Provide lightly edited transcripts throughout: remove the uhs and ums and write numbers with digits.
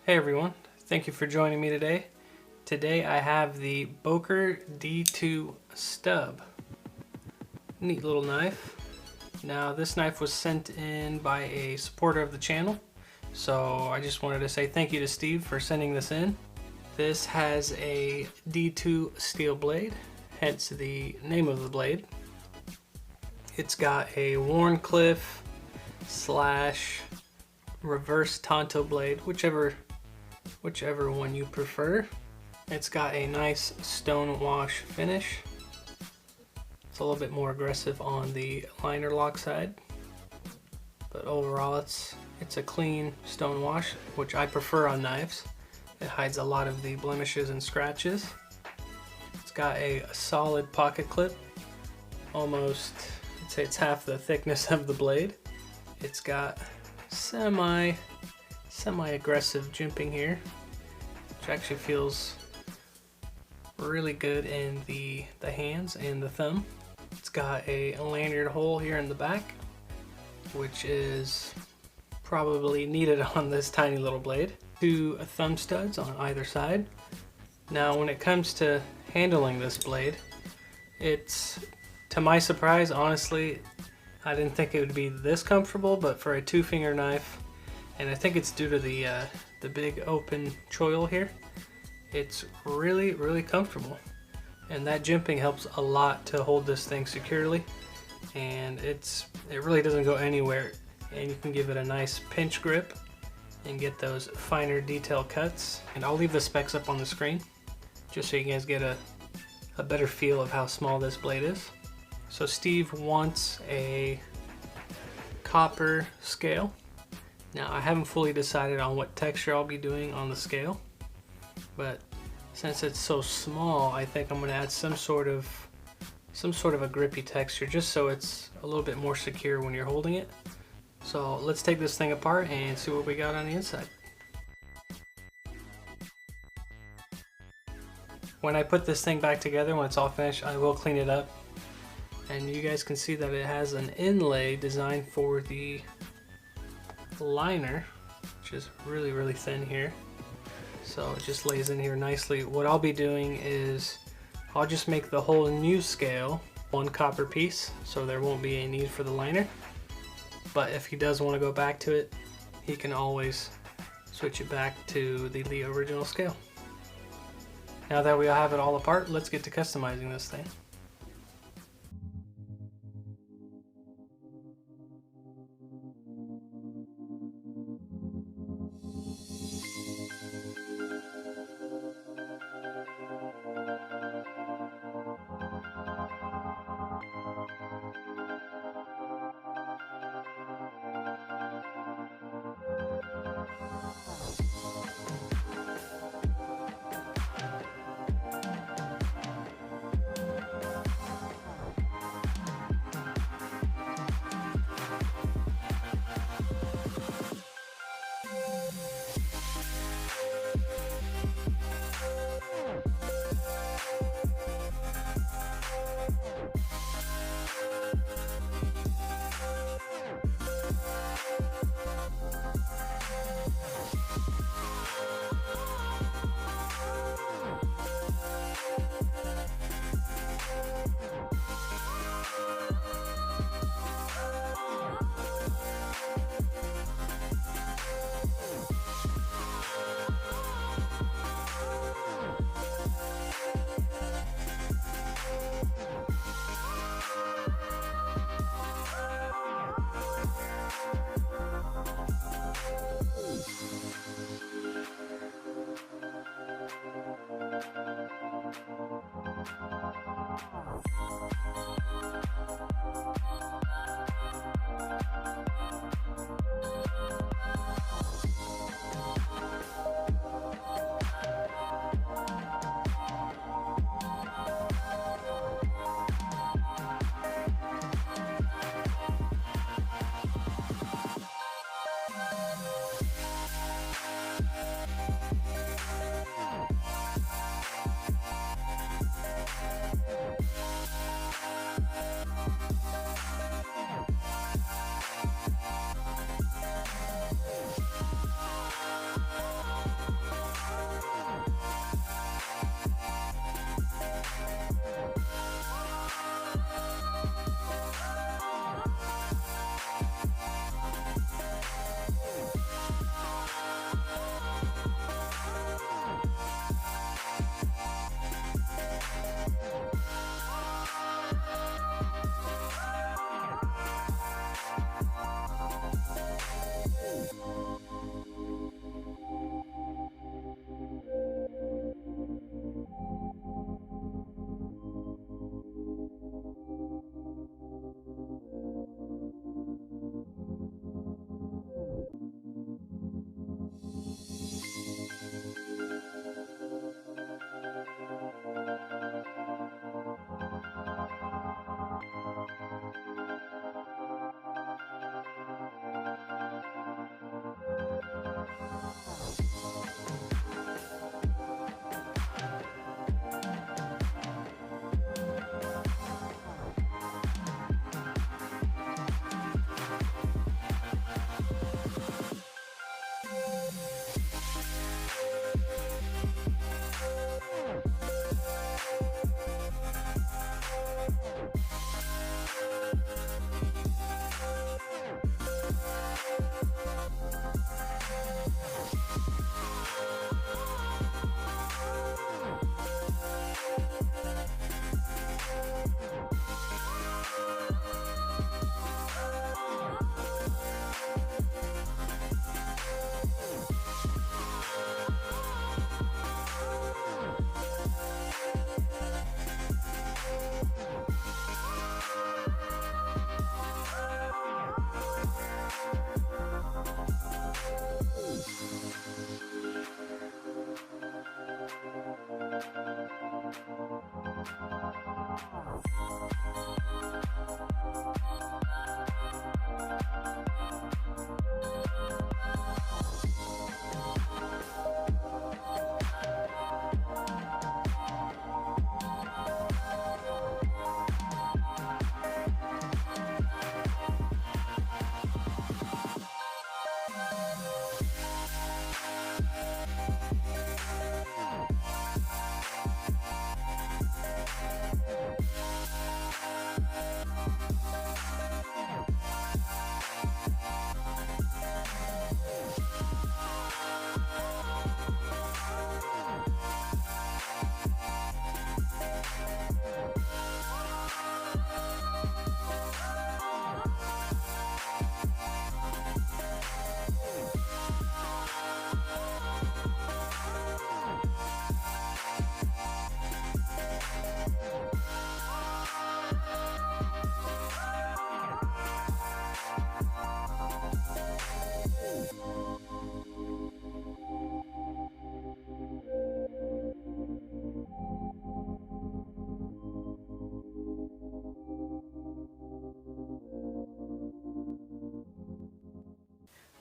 Hey everyone, thank you for joining me today. Today I have the Boker D2 STUB. Neat little knife. Now this knife was sent in by a supporter of the channel, so I just wanted to say thank you to Steve for sending this in. This has a D2 steel blade, hence the name of the blade. It's got a Warncliffe / reverse Tonto blade, whichever one you prefer. It's got a nice stone wash finish. It's a little bit more aggressive on the liner lock side, but overall it's a clean stone wash, which I prefer on knives. It hides a lot of the blemishes and scratches. It's got a solid pocket clip, almost, I'd say it's half the thickness of the blade. It's got semi-aggressive jimping here, which actually feels really good in the hands and the thumb. It's got a lanyard hole here in the back, which is probably needed on this tiny little blade. 2 thumb studs on either side. Now when it comes to handling this blade, it's, to my surprise, honestly, I didn't think it would be this comfortable, but for a 2-finger knife, and I think it's due to the big open choil here, it's really comfortable. And that jimping helps a lot to hold this thing securely, and it really doesn't go anywhere, and you can give it a nice pinch grip and get those finer detail cuts. And I'll leave the specs up on the screen just so you guys get a better feel of how small this blade is. So Steve wants a copper scale. Now I haven't fully decided on what texture I'll be doing on the scale, but since it's so small, I think I'm going to add some sort of a grippy texture just so it's a little bit more secure when you're holding it. So let's take this thing apart and see what we got on the inside. When I put this thing back together, when it's all finished, I will clean it up. And you guys can see that it has an inlay designed for the liner, which is really thin here. So it just lays in here nicely. What I'll be doing is I'll just make the whole new scale 1 copper piece, so there won't be a need for the liner. But if he does want to go back to it, he can always switch it back to the original scale. Now that we have it all apart, let's get to customizing this thing.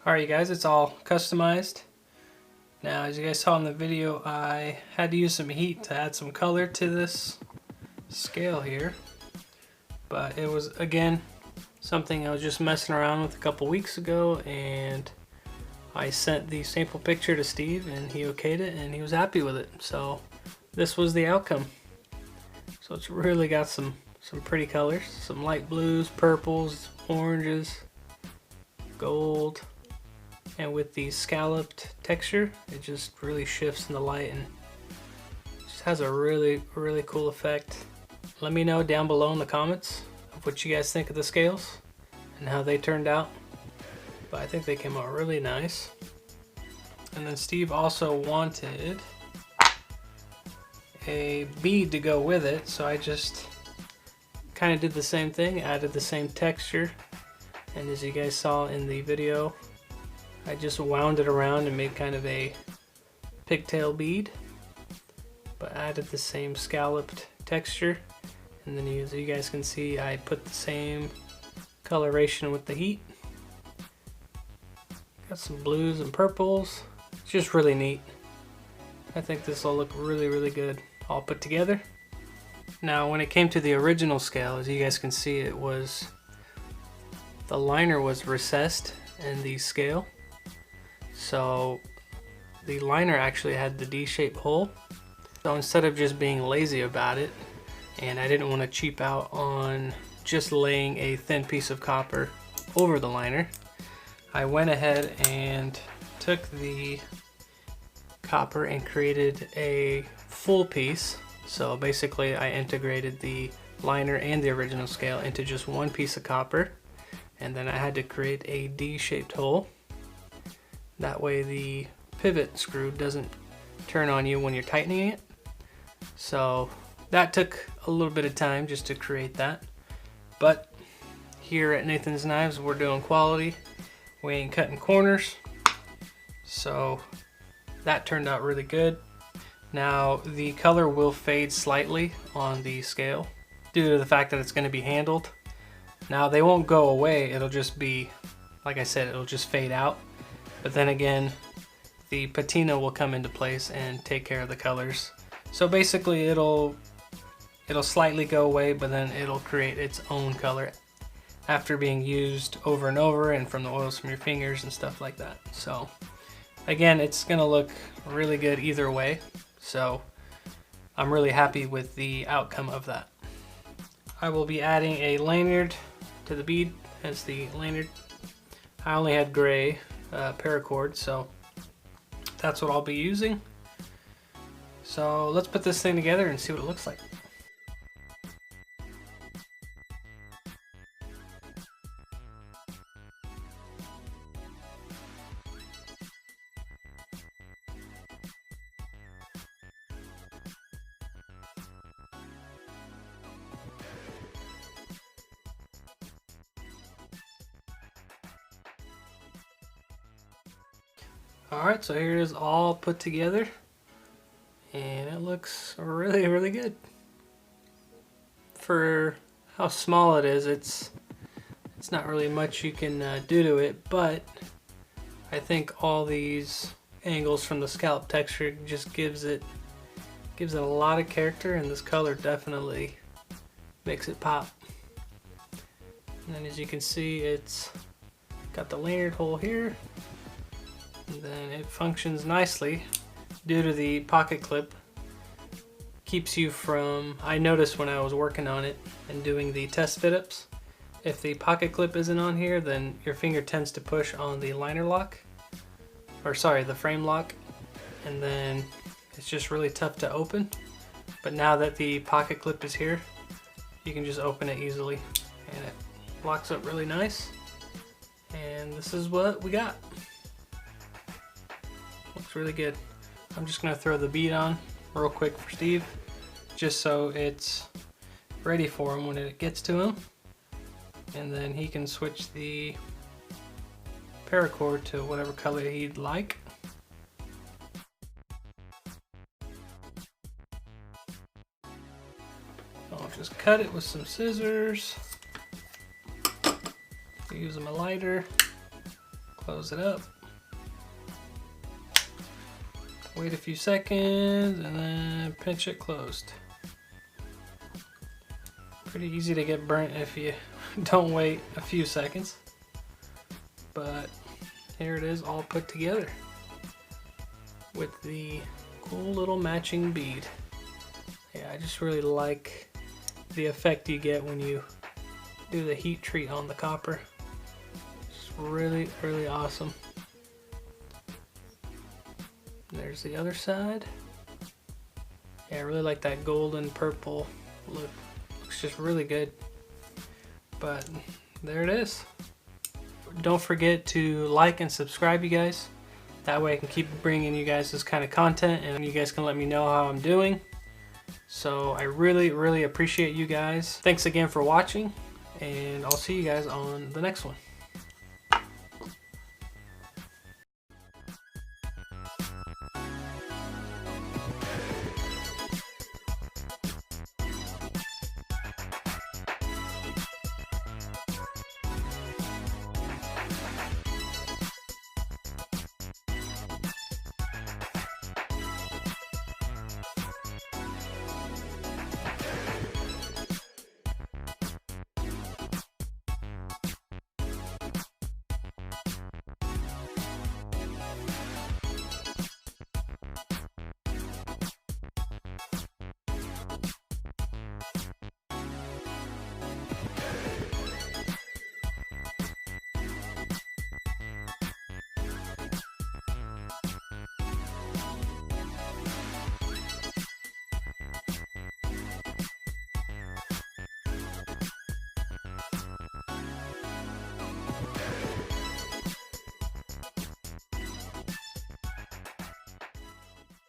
Alright you guys, it's all customized. Now as you guys saw in the video, I had to use some heat to add some color to this scale here. But it was, again, something I was just messing around with a couple weeks ago, and I sent the sample picture to Steve and he okayed it and he was happy with it. So this was the outcome. So it's really got some pretty colors, some light blues, purples, oranges, gold. And with the scalloped texture, it just really shifts in the light and just has a really cool effect. Let me know down below in the comments of what you guys think of the scales and how they turned out. But I think they came out really nice. And then Steve also wanted a bead to go with it, so I just kind of did the same thing, added the same texture, and as you guys saw in the video, I just wound it around and made kind of a pigtail bead, but added the same scalloped texture. And then as you guys can see, I put the same coloration with the heat. Got some blues and purples. It's just really neat. I think this will look really good all put together. Now when it came to the original scale, as you guys can see, the liner was recessed in the scale. So the liner actually had the D-shaped hole. So instead of just being lazy about it, and I didn't want to cheap out on just laying a thin piece of copper over the liner, I went ahead and took the copper and created a full piece. So basically I integrated the liner and the original scale into just one piece of copper, and then I had to create a D-shaped hole. That way the pivot screw doesn't turn on you when you're tightening it. So that took a little bit of time just to create that. But here at Knathan's Knives, we're doing quality. We ain't cutting corners. So that turned out really good. Now the color will fade slightly on the scale due to the fact that it's going to be handled. Now they won't go away, it'll just be, like I said, it'll just fade out. But then again, the patina will come into place and take care of the colors. So basically it'll slightly go away, but then it'll create its own color after being used over and over and from the oils from your fingers and stuff like that. So Again, it's gonna look really good either way, so I'm really happy with the outcome of that. I will be adding a lanyard to the bead as the lanyard. I only had gray paracord, so that's what I'll be using. So let's put this thing together and see what it looks like. Alright, so here it is all put together, and it looks really, really good. For how small it is, it's not really much you can do to it, but I think all these angles from the scalp texture just gives it a lot of character, and this color definitely makes it pop. And then as you can see, it's got the lanyard hole here. And then it functions nicely due to the pocket clip. Keeps you from, I noticed when I was working on it and doing the test fit ups, if the pocket clip isn't on here, then your finger tends to push on the liner lock, or sorry, the frame lock, and then it's just really tough to open. But now that the pocket clip is here, you can just open it easily, and it locks up really nice. And this is what we got. Looks really good. I'm just gonna throw the bead on real quick for Steve, just so it's ready for him when it gets to him, and then he can switch the paracord to whatever color he'd like. I'll just cut it with some scissors, use a lighter, close it up. Wait a few seconds and then pinch it closed. Pretty easy to get burnt if you don't wait a few seconds. But here it is all put together with the cool little matching bead. Yeah, I just really like the effect you get when you do the heat treat on the copper. It's really, really awesome. There's the other side. Yeah, I really like that golden purple look. Looks just really good. But there it is. Don't forget to like and subscribe, you guys. That way I can keep bringing you guys this kind of content, and you guys can let me know how I'm doing. So I really, really appreciate you guys. Thanks again for watching, and I'll see you guys on the next one.